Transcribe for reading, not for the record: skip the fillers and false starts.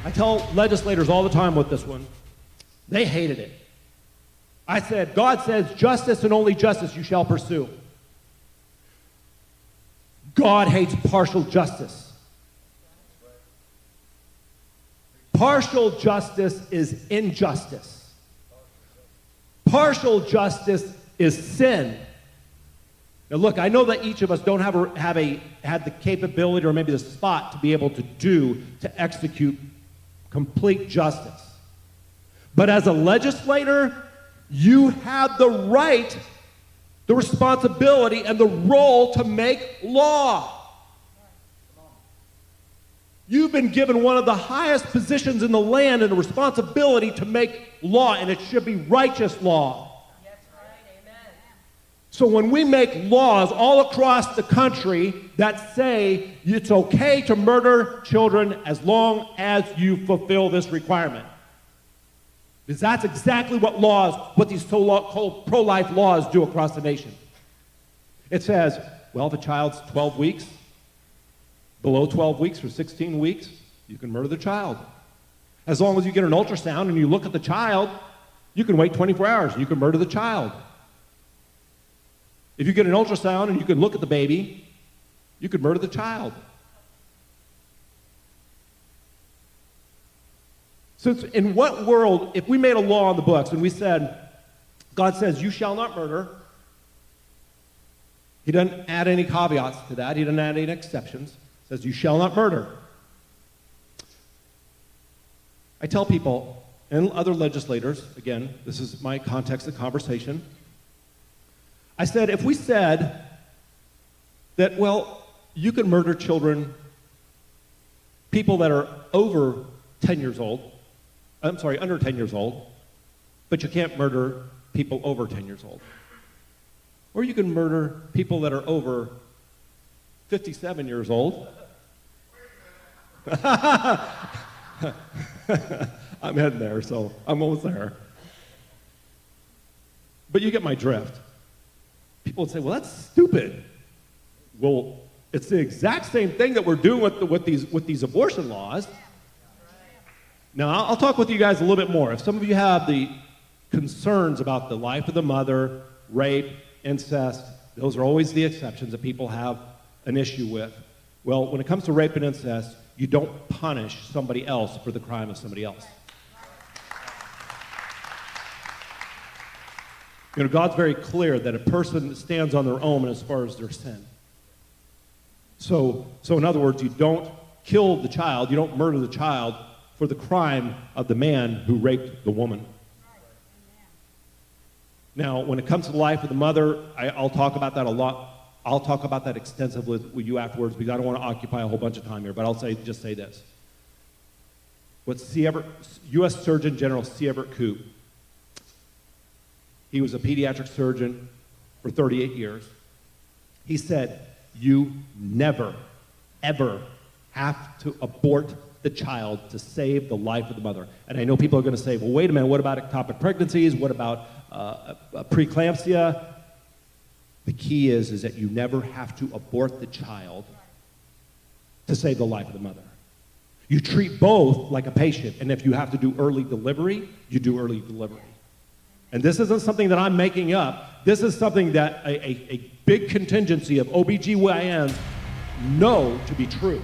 I tell legislators all the time with this one. They hated it. I said, God says, justice and only justice you shall pursue. God hates partial justice. Partial justice is injustice. Partial justice is sin. Now look, I know that each of us don't have the capability or maybe the spot to be able to execute complete justice. But as a legislator, you have the right, the responsibility, and the role to make law. You've been given one of the highest positions in the land and the responsibility to make law, and it should be righteous law. That's right, amen. So when we make laws all across the country that say it's okay to murder children as long as you fulfill this requirement, because that's exactly what these so-called pro-life laws do across the nation. It says, well, if a child's 12 weeks, below 12 weeks or 16 weeks, you can murder the child. As long as you get an ultrasound and you look at the child, you can wait 24 hours and you can murder the child. If you get an ultrasound and you can look at the baby, you could murder the child. So in what world, if we made a law on the books and we said, God says, you shall not murder, he doesn't add any caveats to that, he doesn't add any exceptions, says you shall not murder. I tell people, and other legislators, again, this is my context of conversation, I said, if we said that, well, you can murder children, people that are over 10 years old, under 10 years old, but you can't murder people over 10 years old. Or you can murder people that are over 57 years old. I'm heading there, so I'm almost there. But you get my drift. People would say, well, that's stupid. Well, it's the exact same thing that we're doing with these abortion laws. Now, I'll talk with you guys a little bit more. If some of you have the concerns about the life of the mother, rape, incest, those are always the exceptions that people have an issue with. Well, when it comes to rape and incest, you don't punish somebody else for the crime of somebody else. You know, God's very clear that a person stands on their own as far as their sin. So in other words, you don't kill the child, you don't murder the child for the crime of the man who raped the woman. Now, when it comes to the life of the mother, I'll talk about that a lot. I'll talk about that extensively with you afterwards because I don't want to occupy a whole bunch of time here, but I'll just say this. What U.S. Surgeon General C. Everett Koop, he was a pediatric surgeon for 38 years. He said, you never, ever have to abort the child to save the life of the mother. And I know people are going to say, well, wait a minute, what about ectopic pregnancies? What about preeclampsia? The key is that you never have to abort the child to save the life of the mother. You treat both like a patient, and if you have to do early delivery, you do early delivery. And this isn't something that I'm making up. This is something that a big contingency of OBGYNs know to be true.